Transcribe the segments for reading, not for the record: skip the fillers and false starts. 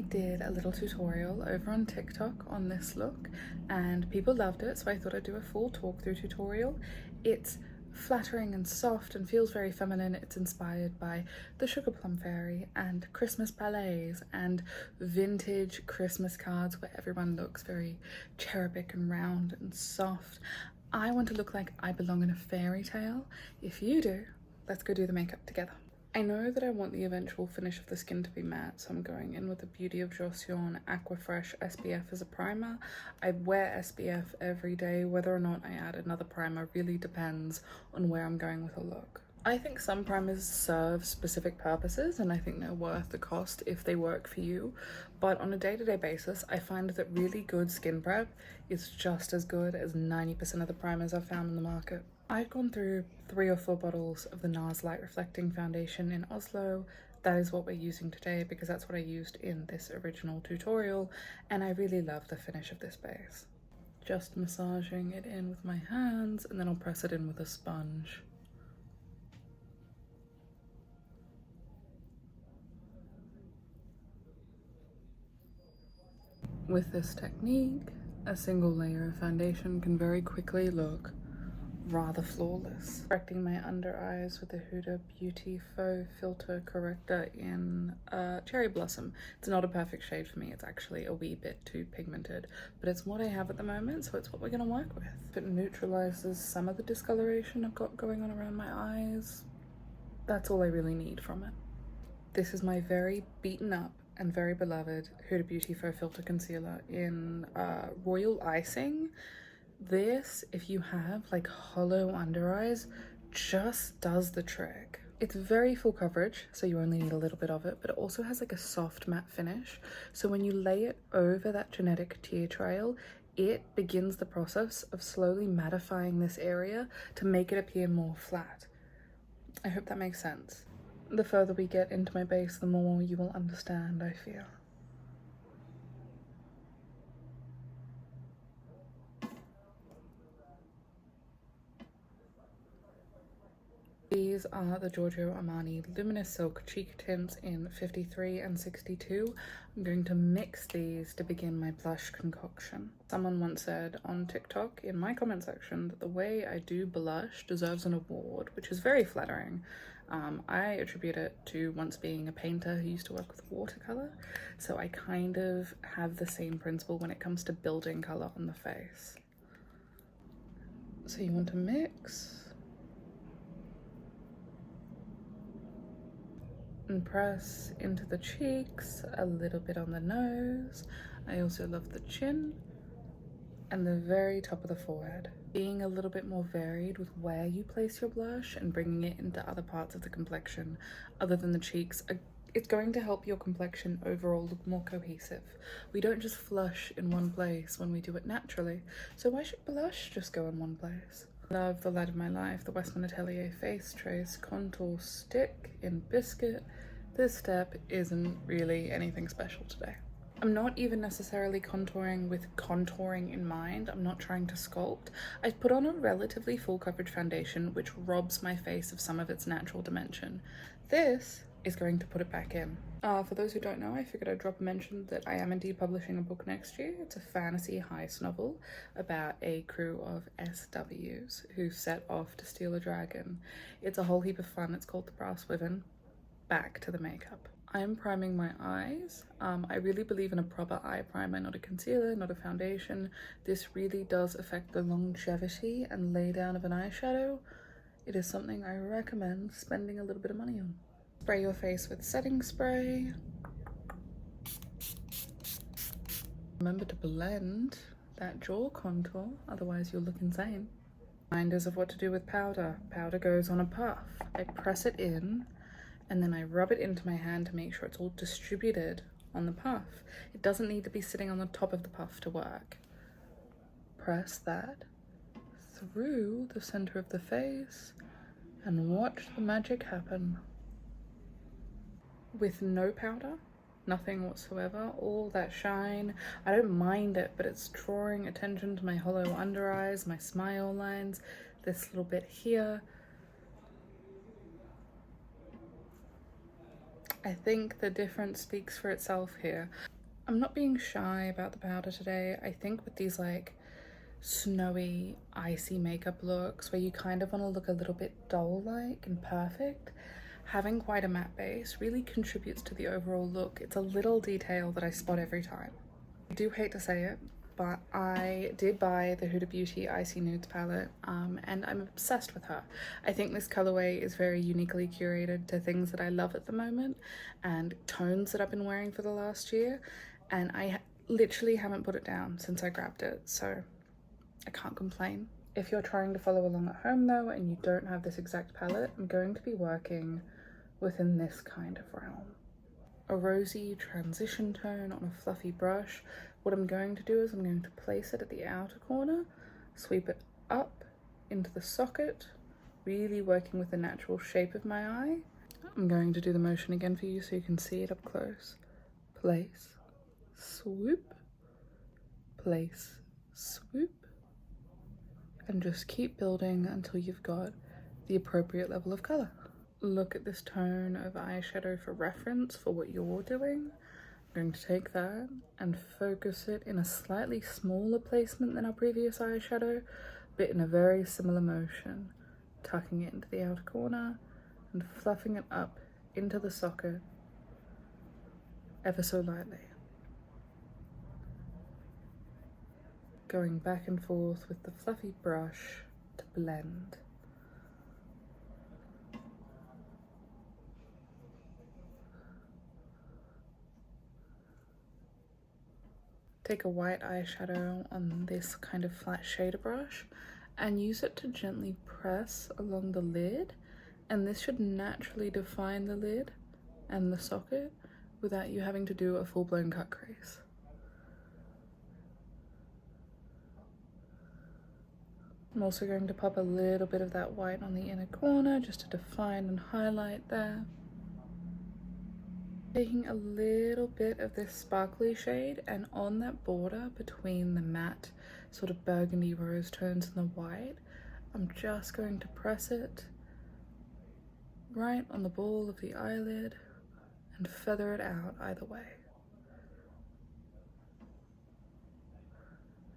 did a little tutorial over on TikTok on this look and people loved it, so I thought I'd do a full talk through tutorial. It's flattering and soft and feels very feminine. It's inspired by the sugarplum fairy and Christmas ballets and vintage Christmas cards where everyone looks very cherubic and round and soft. I want to look like I belong in a fairy tale. If you do, let's go do the makeup together. I know that I want the eventual finish of the skin to be matte, so I'm going in with the Beauty of Joseon Aqua Fresh SPF as a primer. I wear SPF every day. Whether or not I add another primer really depends on where I'm going with a look. I think some primers serve specific purposes and I think they're worth the cost if they work for you, but on a day-to-day basis I find that really good skin prep is just as good as 90% of the primers I've found in the market. I've gone through 3 or 4 bottles of the NARS Light Reflecting Foundation in Oslo. That is what we're using today because that's what I used in this original tutorial, and I really love the finish of this base. Just massaging it in with my hands and then I'll press it in with a sponge. With this technique, a single layer of foundation can very quickly look rather flawless. Correcting my under eyes with the Huda Beauty Faux Filter Corrector in Cherry Blossom. It's not a perfect shade for me, it's actually a wee bit too pigmented, but it's what I have at the moment, so it's what we're gonna work with. It neutralizes some of the discoloration I've got going on around my eyes. That's all I really need from it. This is my very beaten up and very beloved Huda Beauty Faux Filter Concealer in Royal Icing. This, if you have like hollow under eyes, just does the trick. It's very full coverage, so you only need a little bit of it, but it also has like a soft matte finish. So when you lay it over that genetic tear trail, it begins the process of slowly mattifying this area to make it appear more flat. I hope that makes sense. The further we get into my base, the more you will understand, I feel. These are the Giorgio Armani Luminous Silk Cheek Tints in 53 and 62. I'm going to mix these to begin my blush concoction. Someone once said on TikTok in my comment section that the way I do blush deserves an award, which is very flattering. I attribute it to once being a painter who used to work with watercolor, so I kind of have the same principle when it comes to building color on the face. So you want to mix and press into the cheeks, a little bit on the nose. I also love the chin and the very top of the forehead. Being a little bit more varied with where you place your blush and bringing it into other parts of the complexion other than the cheeks, it's going to help your complexion overall look more cohesive. We don't just flush in one place when we do it naturally, so why should blush just go in one place? Love the light of my life, the Westman Atelier Face Trace Contour Stick in Biscuit. This step isn't really anything special today. I'm not even necessarily contouring with contouring in mind. I'm not trying to sculpt. I've put on a relatively full coverage foundation which robs my face of some of its natural dimension. This is going to put it back in. For those who don't know, I figured I'd drop a mention that I am indeed publishing a book next year. It's a fantasy heist novel about a crew of SWs who set off to steal a dragon. It's a whole heap of fun. It's called The Brass Wyvern. Back to the makeup. I'm priming my eyes. I really believe in a proper eye primer, not a concealer, not a foundation. This really does affect the longevity and lay down of an eyeshadow. It is something I recommend spending a little bit of money on. Spray your face with setting spray. Remember to blend that jaw contour, otherwise you'll look insane. Reminders of what to do with powder. Powder goes on a puff. I press it in and then I rub it into my hand to make sure it's all distributed on the puff. It doesn't need to be sitting on the top of the puff to work. Press that through the center of the face and watch the magic happen. With no powder, nothing whatsoever, all that shine, I don't mind it, but it's drawing attention to my hollow under eyes, my smile lines, this little bit here. I think the difference speaks for itself here. I'm not being shy about the powder today. I think with these like snowy, icy makeup looks where you kind of want to look a little bit doll-like and perfect, having quite a matte base really contributes to the overall look. It's a little detail that I spot every time. I do hate to say it, but I did buy the Huda Beauty Icy Nudes palette, and I'm obsessed with her. I think this colorway is very uniquely curated to things that I love at the moment and tones that I've been wearing for the last year, and I literally haven't put it down since I grabbed it, so I can't complain. If you're trying to follow along at home though and you don't have this exact palette, I'm going to be working within this kind of realm. A rosy transition tone on a fluffy brush. What I'm going to do is I'm going to place it at the outer corner, sweep it up into the socket, really working with the natural shape of my eye. I'm going to do the motion again for you so you can see it up close. Place, swoop, place, swoop, and just keep building until you've got the appropriate level of color. Look at this tone of eyeshadow for reference for what you're doing. I'm going to take that and focus it in a slightly smaller placement than our previous eyeshadow, but in a very similar motion, tucking it into the outer corner and fluffing it up into the socket ever so lightly. Going back and forth with the fluffy brush to blend. Take a white eyeshadow on this kind of flat shader brush and use it to gently press along the lid, and this should naturally define the lid and the socket without you having to do a full-blown cut crease. I'm also going to pop a little bit of that white on the inner corner just to define and highlight there. Taking a little bit of this sparkly shade, and on that border between the matte sort of burgundy rose tones and the white, I'm just going to press it right on the ball of the eyelid and feather it out either way.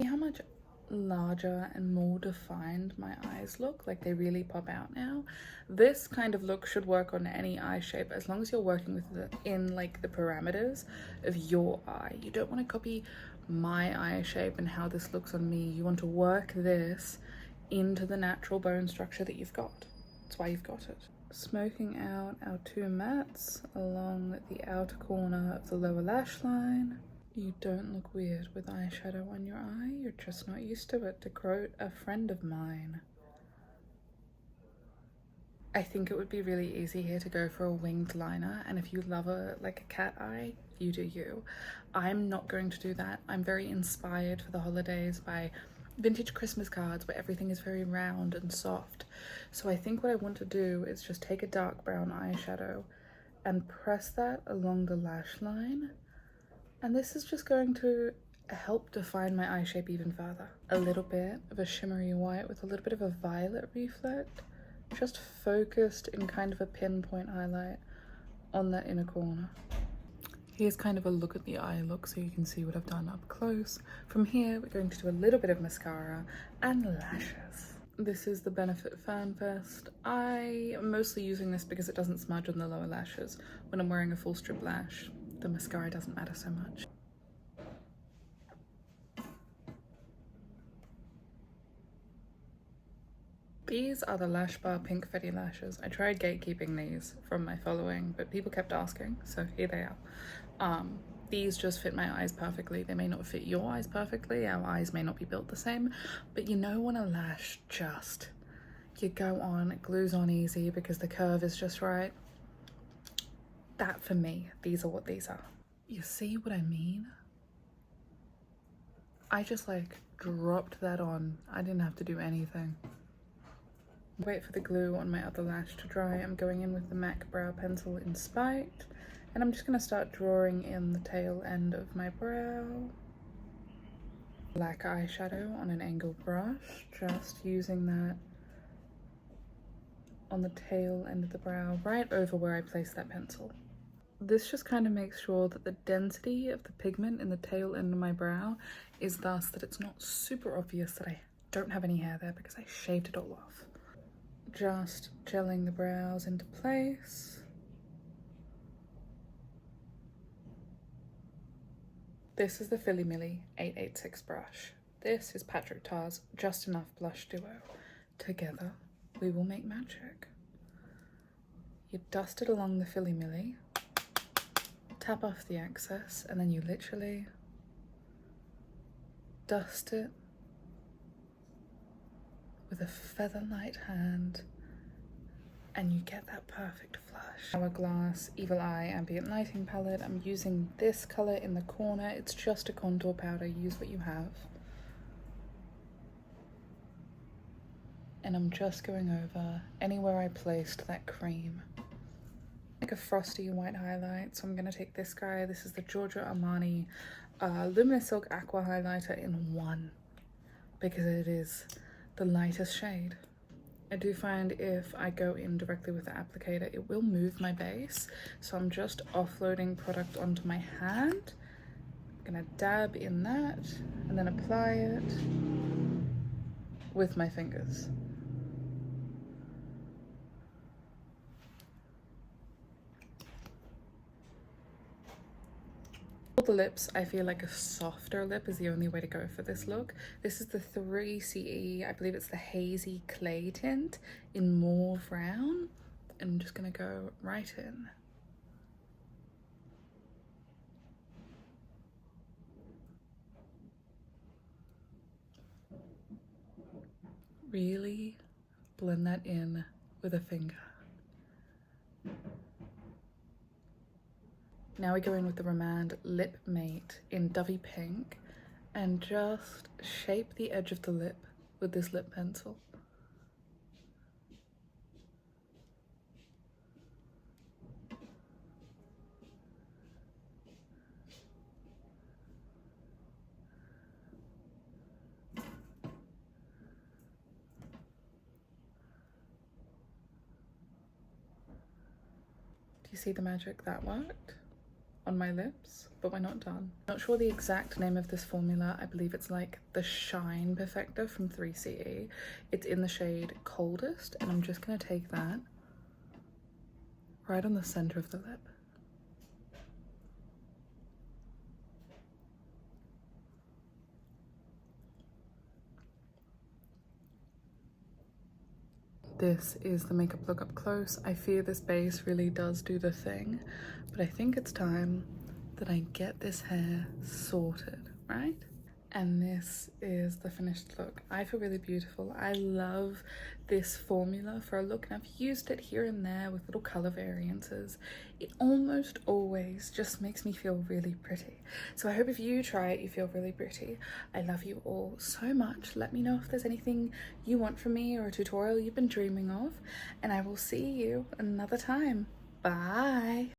See how much larger and more defined my eyes look? Like they really pop out now. This kind of look should work on any eye shape as long as you're working within like the parameters of your eye. You don't want to copy my eye shape and how this looks on me. You want to work this into the natural bone structure that you've got. That's why you've got it. Smoking out our two mattes along the outer corner of the lower lash line. You don't look weird with eyeshadow on your eye, you're just not used to it, to quote a friend of mine. I think it would be really easy here to go for a winged liner, and if you love a cat eye, you do you. I'm not going to do that. I'm very inspired for the holidays by vintage Christmas cards where everything is very round and soft. So I think what I want to do is just take a dark brown eyeshadow and press that along the lash line. And this is just going to help define my eye shape even further. A little bit of a shimmery white with a little bit of a violet reflect, just focused in kind of a pinpoint highlight on that inner corner. Here's kind of a look at the eye look so you can see what I've done up close. From here, we're going to do a little bit of mascara and lashes. This is the Benefit Fan Fest. I am mostly using this because it doesn't smudge on the lower lashes. When I'm wearing a full strip lash, the mascara doesn't matter so much. These are the Lashbar Pinkfetti lashes. I tried gatekeeping these from my following, but people kept asking, so here they are. These just fit my eyes perfectly. They may not fit your eyes perfectly. Our eyes may not be built the same, but you know when a lash just, you go on, it glues on easy because the curve is just right. That for me, these are what these are. You see what I mean? I just like dropped that on. I didn't have to do anything. Wait for the glue on my other lash to dry. I'm going in with the MAC brow pencil in Spiked, and I'm just gonna start drawing in the tail end of my brow. Black eyeshadow on an angled brush, just using that on the tail end of the brow, right over where I placed that pencil. This just kind of makes sure that the density of the pigment in the tail end of my brow is thus that it's not super obvious that I don't have any hair there because I shaved it all off. Just gelling the brows into place. This is the Philly Millie 886 brush. This is Patrick Tar's Just Enough Blush Duo. Together, we will make magic. You dust it along the Philly Millie, tap off the excess, and then you literally dust it with a feather-light hand, and you get that perfect flush. Hourglass Evil Eye Ambient Lighting Palette. I'm using this color in the corner. It's just a contour powder. Use what you have. And I'm just going over anywhere I placed that cream. Like a frosty white highlight. So I'm going to take this guy. This is the Giorgio Armani Luminous Silk Aqua Highlighter in 1 because it is the lightest shade. I do find if I go in directly with the applicator, it will move my base. So I'm just offloading product onto my hand. I'm gonna dab in that and then apply it with my fingers. For the lips, I feel like a softer lip is the only way to go for this look. This is the 3CE, I believe it's the Hazy Clay Tint in mauvrown. And I'm just gonna go right in. Really blend that in with a finger. Now we go in with the Remand Lipmate in Dovey Pink and just shape the edge of the lip with this lip pencil. Do you see the magic? That worked on my lips, but we're not done. Not sure the exact name of this formula. I believe it's like the Shine Perfector from 3CE. It's in the shade Coldest, and I'm just gonna take that right on the center of the lip. This is the makeup look up close. I fear this base really does do the thing, but I think it's time that I get this hair sorted, right? And this is the finished look. I feel really beautiful. I love this formula for a look, and I've used it here and there with little color variances. It almost always just makes me feel really pretty. So I hope if you try it, you feel really pretty. I love you all so much. Let me know if there's anything you want from me or a tutorial you've been dreaming of, and I will see you another time. Bye.